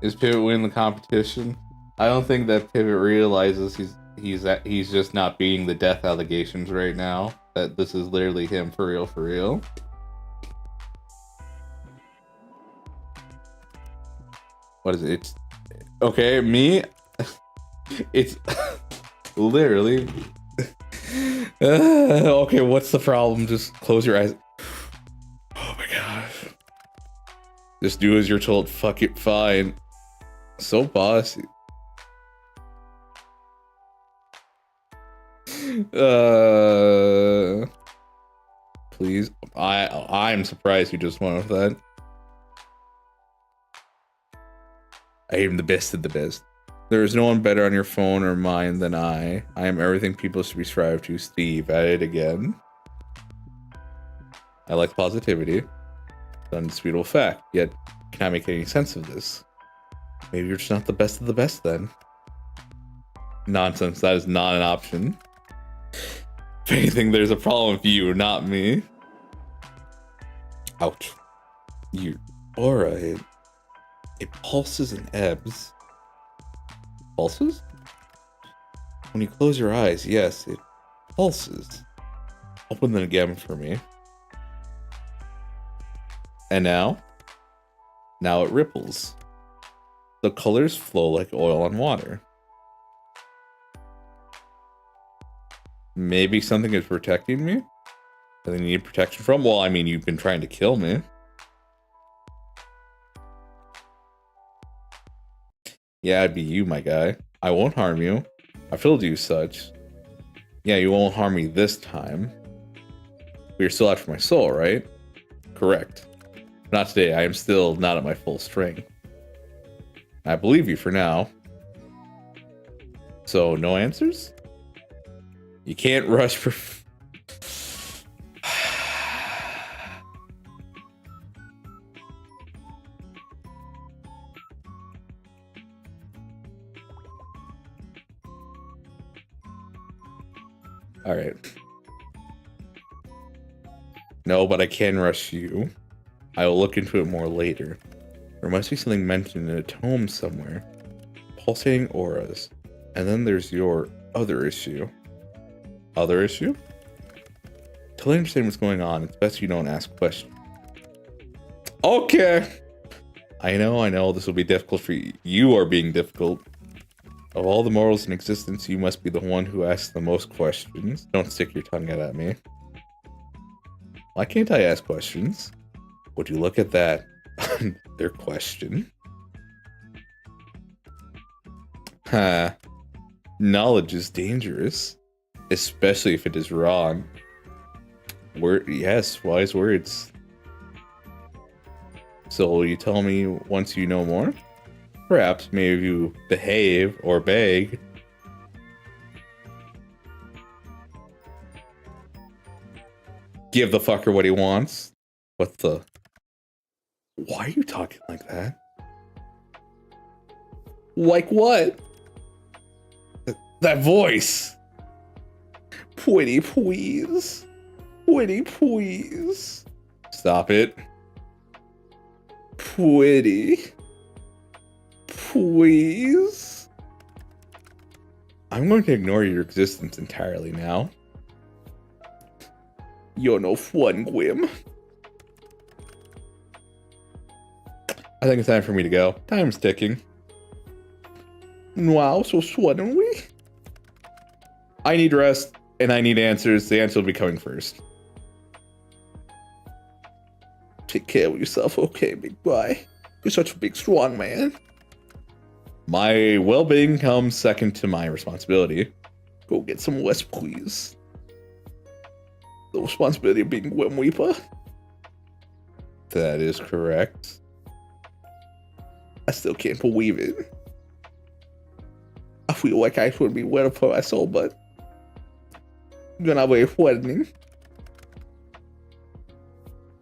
Is Pivot winning the competition? I don't think that Pivot realizes he's just not beating the death allegations right now. That this is literally him for real, for real. What is it? It's okay, me. It's literally okay, what's the problem? Just close your eyes. Oh my gosh. Just do as you're told. Fuck it, fine. So bossy. Please. I'm surprised you just went with that. I am the best of the best. There is no one better on your phone or mine than I. I am everything people should be strive to. Steve, at it again. I like positivity. It's an undisputable fact. Yet, cannot make any sense of this. Maybe you're just not the best of the best then. Nonsense. That is not an option. If anything, there's a problem with you, not me. Ouch. Your aura, it pulses and ebbs. Pulses? When you close your eyes, yes, it pulses. Open them again for me. And now? Now it ripples. The colors flow like oil on water. Maybe something is protecting me? That I need protection from? Well, I mean, you've been trying to kill me. Yeah, I'd be you, my guy. I won't harm you. I've told you such. Yeah, you won't harm me this time. But you're still after my soul, right? Correct. Not today. I am still not at my full strength. I believe you for now. So, no answers? You can't rush for... Alright. No, but I can rush you. I will look into it more later. There must be something mentioned in a tome somewhere. Pulsating auras. And then there's your other issue. Other issue? Till I understand what's going on, it's best you don't ask questions. Okay! I know, this will be difficult for you. You are being difficult. Of all the mortals in existence, you must be the one who asks the most questions. Don't stick your tongue out at me. Why can't I ask questions? Would you look at that? Their question. Knowledge is dangerous. Especially if it is wrong. Yes, wise words. So will you tell me once you know more? Perhaps maybe you behave or beg. Give the fucker what he wants. What the? Why are you talking like that? Like what? That voice. Pretty please. Pretty please. Stop it. Pretty. Please. I'm going to ignore your existence entirely now. You're no fun, Gwim. I think it's time for me to go. Time's ticking. Wow, so suddenly? I need rest, and I need answers. The answer will be coming first. Take care of yourself, okay, big boy? You're such a big, strong man. My well-being comes second to my responsibility. Go get some rest, please. The responsibility of being Grim Reaper? That is correct. I still can't believe it. I feel like I should be well for my soul, but you're not very threatening.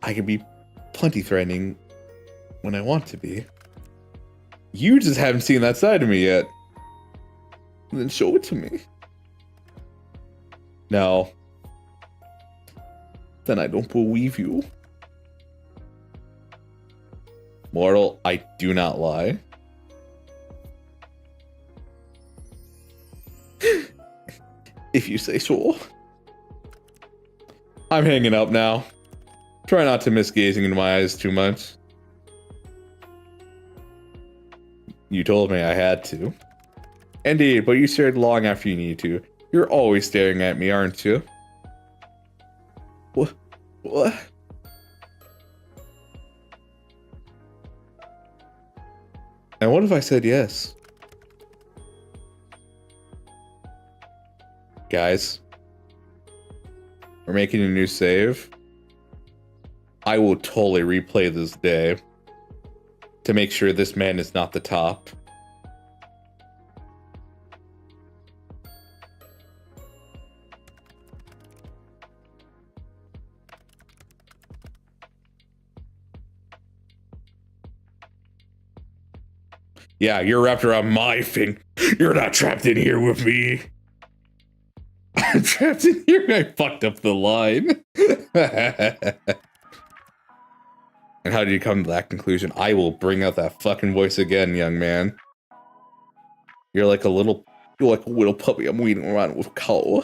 I can be plenty threatening when I want to be. You just haven't seen that side of me yet. Then show it to me. No. Then I don't believe you. Mortal, I do not lie. If you say so. I'm hanging up now. Try not to miss gazing into my eyes too much. You told me I had to. Indeed, but you stared long after you needed to. You're always staring at me, aren't you? What? What? And what if I said yes? Guys, we're making a new save. I will totally replay this day to make sure this man is not the top. Yeah, you're wrapped around my thing. You're not trapped in here with me. I'm trapped in here. I fucked up the line. And how did you come to that conclusion? I will bring out that fucking voice again, young man. You're like a little puppy I'm weeding around with coal.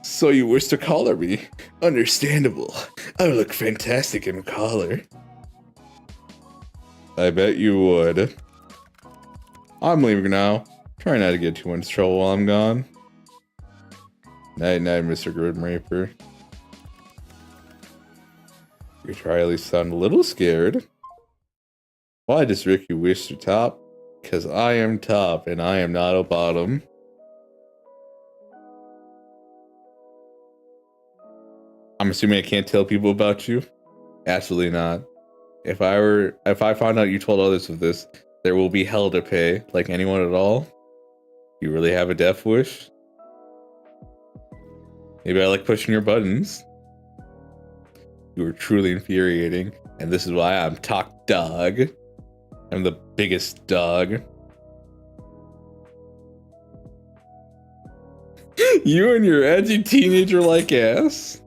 So you wish to collar me? Understandable. I look fantastic in a collar. I bet you would. I'm leaving now. Try not to get too much trouble while I'm gone. Night night, Mr. Grim Reaper. You try at least sound a little scared. Why does Rikku wish to top? Because I am top and I am not a bottom. I'm assuming I can't tell people about you? Absolutely not. If I found out you told others of this, there will be hell to pay, like anyone at all. You really have a death wish? Maybe I like pushing your buttons. You are truly infuriating, and this is why I'm top dog. I'm the biggest dog. You and your edgy teenager-like ass.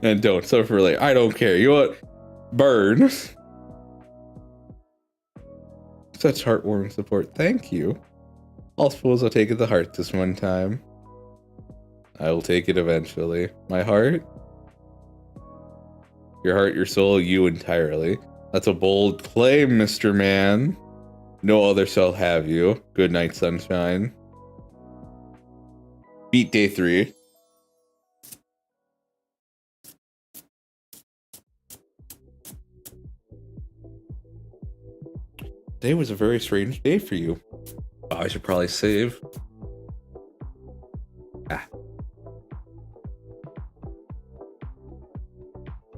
And don't suffer like I don't care. You know what? Burn. Such heartwarming support. Thank you. I'll suppose I'll take it to heart this one time. I will take it eventually. My heart? Your heart, your soul, you entirely. That's a bold claim, Mr. Man. No other shall have you. Good night, sunshine. Beat day 3. Today was a very strange day for you. Oh, I should probably save.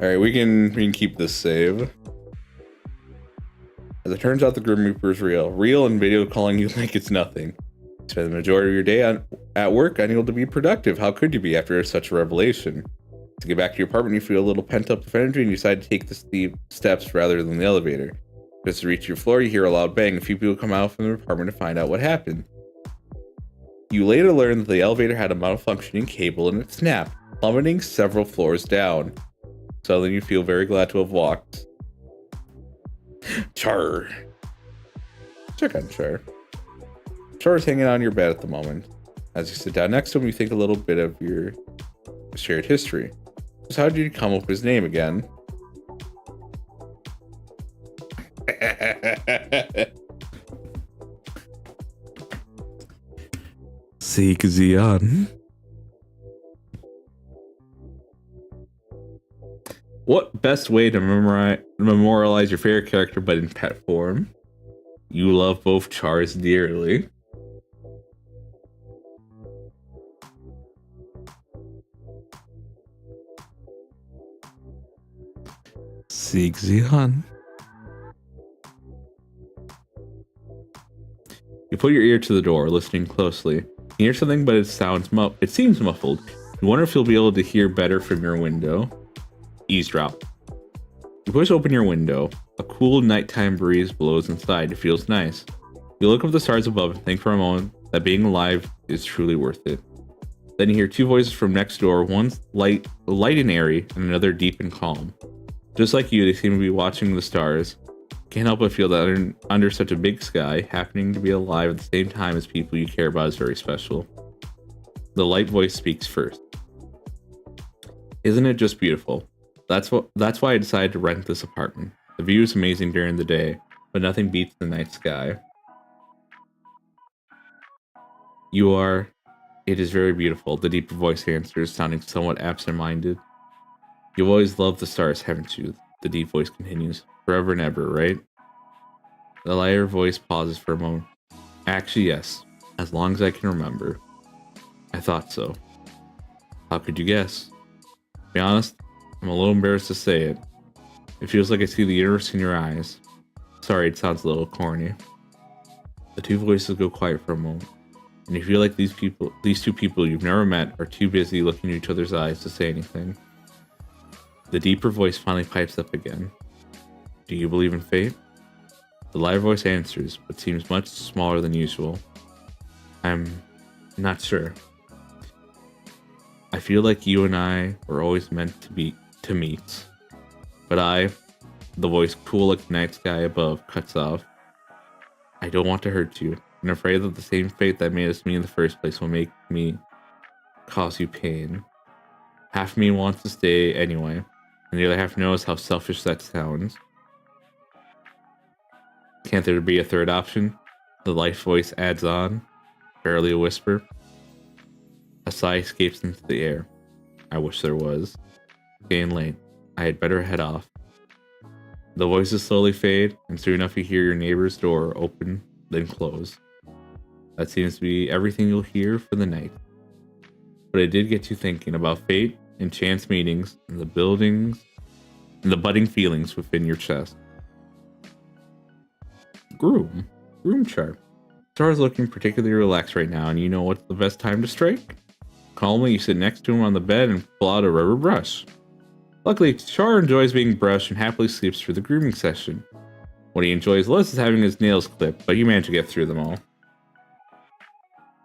Alright, we can keep this save. As it turns out, the Grim Reaper is real. Real and video calling you like it's nothing. You spend the majority of your day at work unable to be productive. How could you be after such a revelation? To get back to your apartment, you feel a little pent up energy and you decide to take the steep steps rather than the elevator. Just to reach your floor, you hear a loud bang. A few people come out from the apartment to find out what happened. You later learn that the elevator had a malfunctioning cable and it snapped, plummeting several floors down. Suddenly you feel very glad to have walked. Char. Check on Char. Char is hanging on your bed at the moment. As you sit down next to him, you think a little bit of your shared history. So how did you come up with his name again? Seek Zion. What best way to memorialize your favorite character but in pet form? You love both Chars dearly. Seek Zion. You put your ear to the door, listening closely. You hear something, but it seems muffled. You wonder if you'll be able to hear better from your window. Eavesdrop. You push open your window. A cool nighttime breeze blows inside. It feels nice. You look up at the stars above and think for a moment that being alive is truly worth it. Then you hear 2 voices from next door, one's light and airy, and another deep and calm. Just like you, they seem to be watching the stars. Can't help but feel that under such a big sky, happening to be alive at the same time as people you care about is very special. The light voice speaks first. Isn't it just beautiful? That's why I decided to rent this apartment. The view is amazing during the day, but nothing beats the night sky. You are. It is very beautiful, the deeper voice answers, sounding somewhat absent-minded. You've always loved the stars, haven't you? The deep voice continues. Forever and ever, right? The lighter voice pauses for a moment. Actually, yes. As long as I can remember. I thought so. How could you guess? To be honest, I'm a little embarrassed to say it. It feels like I see the universe in your eyes. Sorry, it sounds a little corny. The 2 voices go quiet for a moment, and you feel like these 2 people you've never met are too busy looking into each other's eyes to say anything. The deeper voice finally pipes up again. Do you believe in fate? The lighter voice answers, but seems much smaller than usual. I'm not sure. I feel like you and I were always meant to meet. But the voice cool like the night sky above, cuts off. I don't want to hurt you, and I'm afraid that the same fate that made us meet in the first place will make me cause you pain. Half of me wants to stay anyway, and the other half knows how selfish that sounds. Can't there be a third option? The life voice adds on, barely a whisper. A sigh escapes into the air. I wish there was. Getting late. I had better head off. The voices slowly fade, and soon enough you hear your neighbor's door open, then close. That seems to be everything you'll hear for the night. but it did get you thinking about fate and chance meetings and the buildings and the budding feelings within your chest. Groom chart. Char's looking particularly relaxed right now, and you know what's the best time to strike? Calmly, you sit next to him on the bed and pull out a rubber brush. Luckily, Char enjoys being brushed and happily sleeps through the grooming session. What he enjoys less is having his nails clipped, but you manage to get through them all.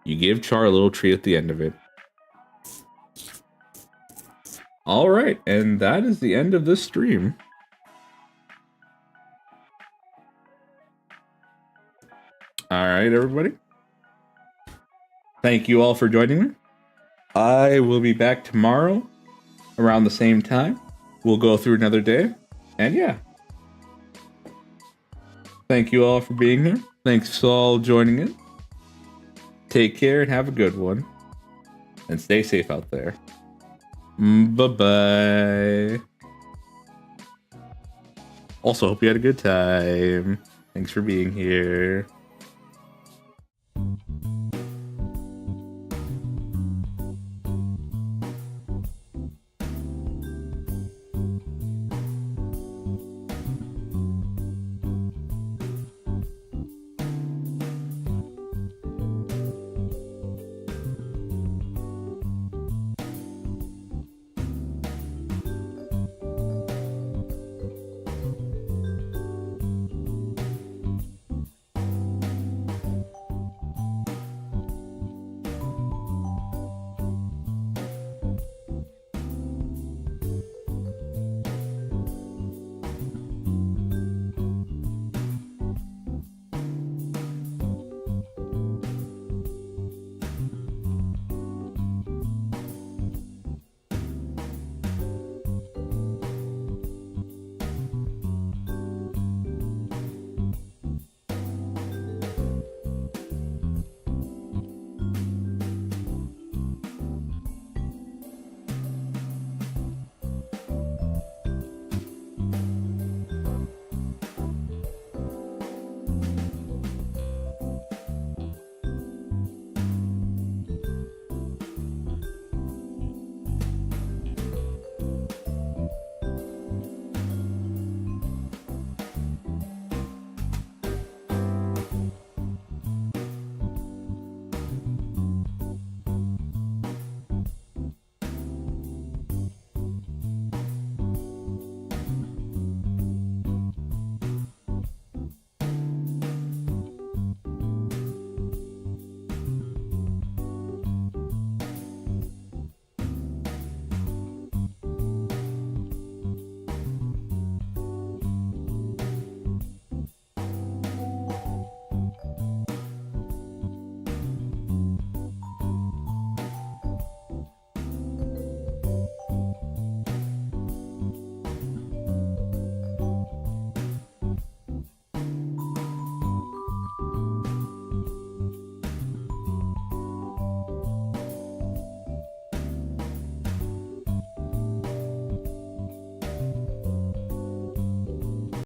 You give Char a little treat at the end of it. Alright, and that is the end of this stream. Alright, everybody. Thank you all for joining me. I will be back tomorrow around the same time. We'll go through another day. And yeah. Thank you all for being here. Thanks for all joining in. Take care and have a good one. And stay safe out there. Bye-bye. Also, hope you had a good time. Thanks for being here.